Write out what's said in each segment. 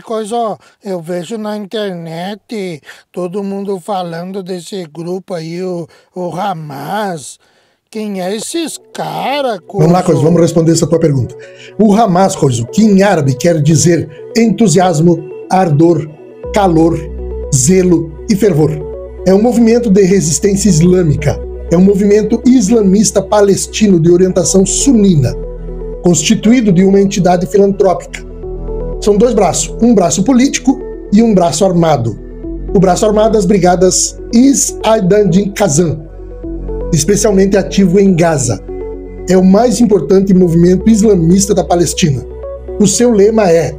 Coisa, eu vejo na internet todo mundo falando desse grupo aí, o Hamas. Quem é esses caras, Vamos lá, Coisa, vamos responder essa tua pergunta. O Hamas, Coisa, que em árabe quer dizer entusiasmo, ardor, calor, zelo e fervor. É um movimento de resistência islâmica. É um movimento islamista palestino de orientação sunina, constituído de uma entidade filantrópica. São dois braços, um braço político e um braço armado. O braço armado é as brigadas Is-Aidin Qassam, especialmente ativo em Gaza. É o mais importante movimento islamista da Palestina. O seu lema é: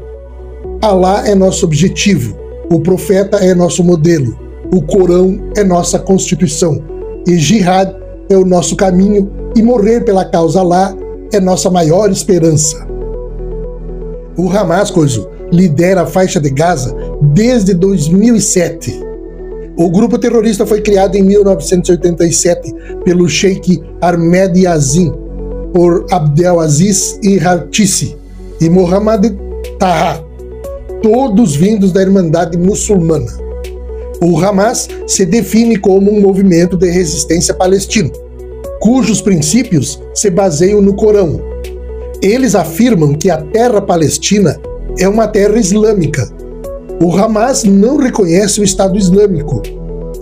Alá é nosso objetivo, o profeta é nosso modelo, o Corão é nossa constituição, e Jihad é o nosso caminho, e morrer pela causa Alá é nossa maior esperança. O Hamas, Coisa, lidera a faixa de Gaza desde 2007. O grupo terrorista foi criado em 1987 pelo Sheikh Ahmed Yassin, por Abdelaziz Al-Sisi e Mohammed Taha, todos vindos da Irmandade Muçulmana. O Hamas se define como um movimento de resistência palestino, cujos princípios se baseiam no Corão. Eles afirmam que a terra palestina é uma terra islâmica. O Hamas não reconhece o Estado Islâmico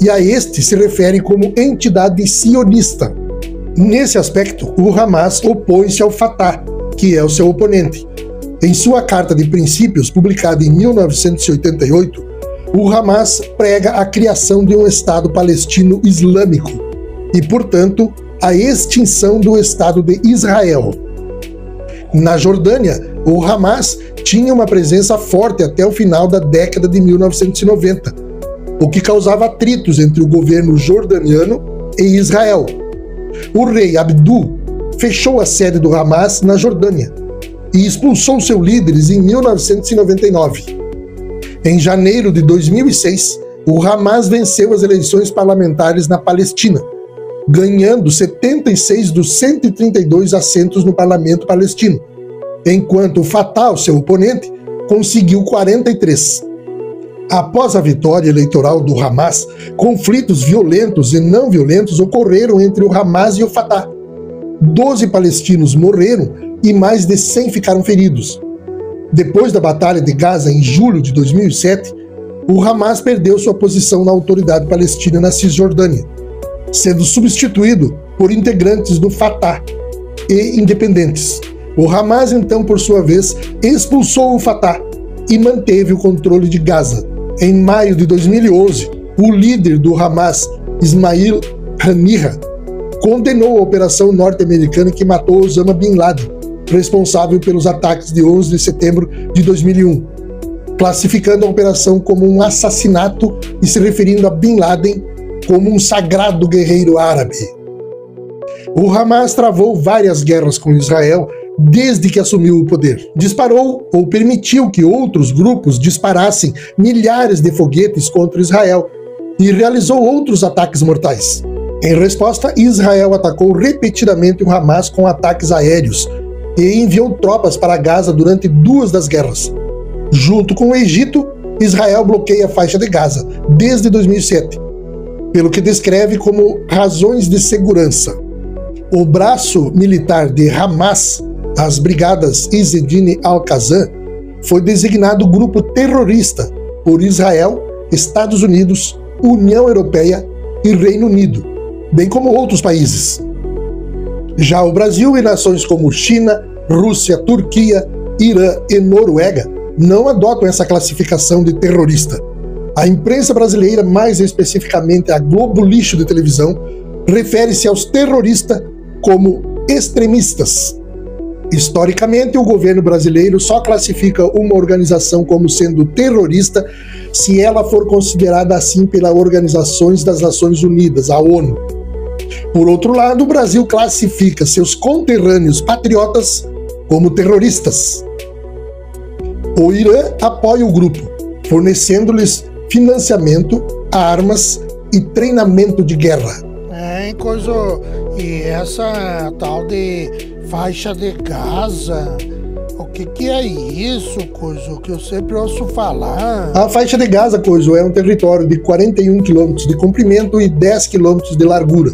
e a este se refere como entidade sionista. Nesse aspecto, o Hamas opõe-se ao Fatah, que é o seu oponente. Em sua Carta de Princípios, publicada em 1988, o Hamas prega a criação de um Estado palestino islâmico e, portanto, a extinção do Estado de Israel. Na Jordânia, o Hamas tinha uma presença forte até o final da década de 1990, o que causava atritos entre o governo jordaniano e Israel. O rei Abdul fechou a sede do Hamas na Jordânia e expulsou seus líderes em 1999. Em janeiro de 2006, o Hamas venceu as eleições parlamentares na Palestina, ganhando 76 dos 132 assentos no parlamento palestino, enquanto o Fatah, seu oponente, conseguiu 43. Após a vitória eleitoral do Hamas, conflitos violentos e não violentos ocorreram entre o Hamas e o Fatah. 12 palestinos morreram e mais de 100 ficaram feridos. Depois da Batalha de Gaza em julho de 2007, o Hamas perdeu sua posição na Autoridade Palestina na Cisjordânia, sendo substituído por integrantes do Fatah e independentes. O Hamas, então, por sua vez, expulsou o Fatah e manteve o controle de Gaza. Em maio de 2011, o líder do Hamas, Ismail Haniyeh, condenou a operação norte-americana que matou Osama Bin Laden, responsável pelos ataques de 11 de setembro de 2001, classificando a operação como um assassinato e se referindo a Bin Laden como um sagrado guerreiro árabe. O Hamas travou várias guerras com Israel desde que assumiu o poder. Disparou ou permitiu que outros grupos disparassem milhares de foguetes contra Israel e realizou outros ataques mortais. Em resposta, Israel atacou repetidamente o Hamas com ataques aéreos e enviou tropas para Gaza durante 2 das guerras. Junto com o Egito, Israel bloqueia a faixa de Gaza desde 2007, pelo que descreve como razões de segurança. O braço militar de Hamas, as brigadas Izzedine Al-Qassam, foi designado grupo terrorista por Israel, Estados Unidos, União Europeia e Reino Unido, bem como outros países. Já o Brasil e nações como China, Rússia, Turquia, Irã e Noruega não adotam essa classificação de terrorista. A imprensa brasileira, mais especificamente a Globo Lixo de televisão, refere-se aos terroristas como extremistas. Historicamente, o governo brasileiro só classifica uma organização como sendo terrorista se ela for considerada assim pelas Organizações das Nações Unidas, a ONU. Por outro lado, o Brasil classifica seus conterrâneos patriotas como terroristas. O Irã apoia o grupo, fornecendo-lhes financiamento, armas e treinamento de guerra. Coisa. E essa tal de faixa de Gaza, o Que é isso, Coiso, que eu sempre ouço falar? A faixa de Gaza, Coiso, é um território de 41 quilômetros de comprimento e 10 quilômetros de largura,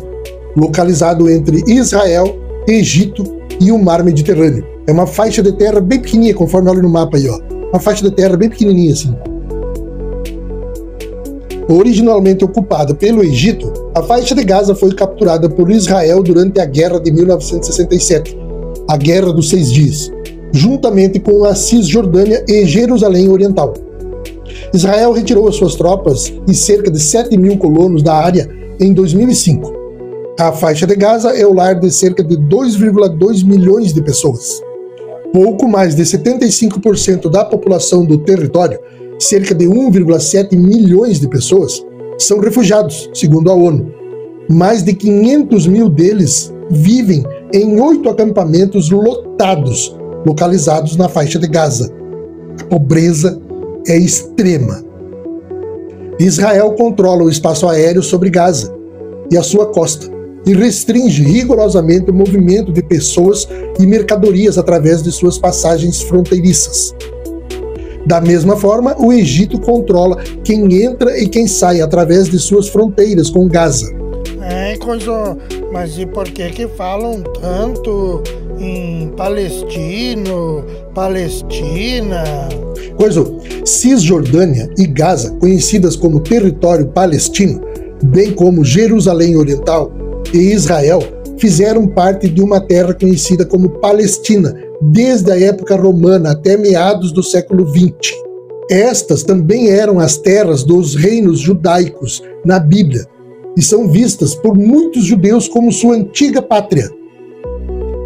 localizado entre Israel, Egito e o Mar Mediterrâneo. É uma faixa de terra bem pequenininha, conforme olha no mapa aí, ó. Uma faixa de terra bem pequenininha, assim. Originalmente ocupada pelo Egito, a faixa de Gaza foi capturada por Israel durante a Guerra de 1967, a Guerra dos 6 Dias, juntamente com a Cisjordânia e Jerusalém Oriental. Israel retirou as suas tropas e cerca de 7 mil colonos da área em 2005. A faixa de Gaza é o lar de cerca de 2,2 milhões de pessoas. Pouco mais de 75% da população do território, cerca de 1,7 milhões de pessoas, são refugiados, segundo a ONU. Mais de 500 mil deles vivem em 8 acampamentos lotados, localizados na faixa de Gaza. A pobreza é extrema. Israel controla o espaço aéreo sobre Gaza e a sua costa e restringe rigorosamente o movimento de pessoas e mercadorias através de suas passagens fronteiriças. Da mesma forma, o Egito controla quem entra e quem sai através de suas fronteiras com Gaza. Coisa, mas e por que falam tanto em palestino, Palestina? Coisa, Cisjordânia e Gaza, conhecidas como território palestino, bem como Jerusalém Oriental e Israel, fizeram parte de uma terra conhecida como Palestina desde a época romana até meados do século XX. Estas também eram as terras dos reinos judaicos na Bíblia e são vistas por muitos judeus como sua antiga pátria.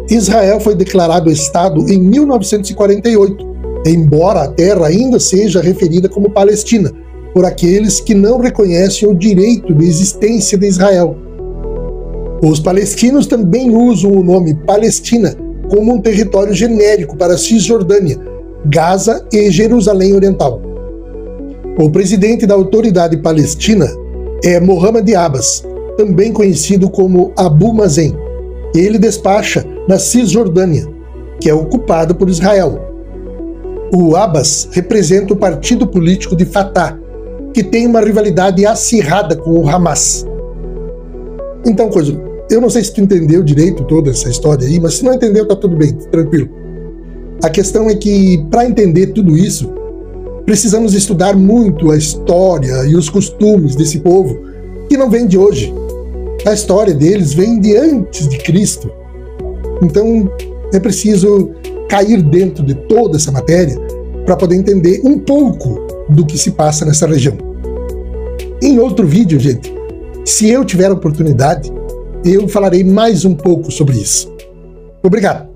Israel foi declarado Estado em 1948, embora a terra ainda seja referida como Palestina, por aqueles que não reconhecem o direito de existência de Israel. Os palestinos também usam o nome Palestina como um território genérico para Cisjordânia, Gaza e Jerusalém Oriental. O presidente da Autoridade Palestina é Mohamed Abbas, também conhecido como Abu Mazen. Ele despacha na Cisjordânia, que é ocupada por Israel. O Abbas representa o partido político de Fatah, que tem uma rivalidade acirrada com o Hamas. Então, Coiso, eu não sei se tu entendeu direito toda essa história aí, mas se não entendeu, tá tudo bem, tranquilo. A questão é que, para entender tudo isso, precisamos estudar muito a história e os costumes desse povo, que não vem de hoje. A história deles vem de antes de Cristo. Então, é preciso cair dentro de toda essa matéria para poder entender um pouco do que se passa nessa região. Em outro vídeo, gente, se eu tiver a oportunidade, eu falarei mais um pouco sobre isso. Obrigado!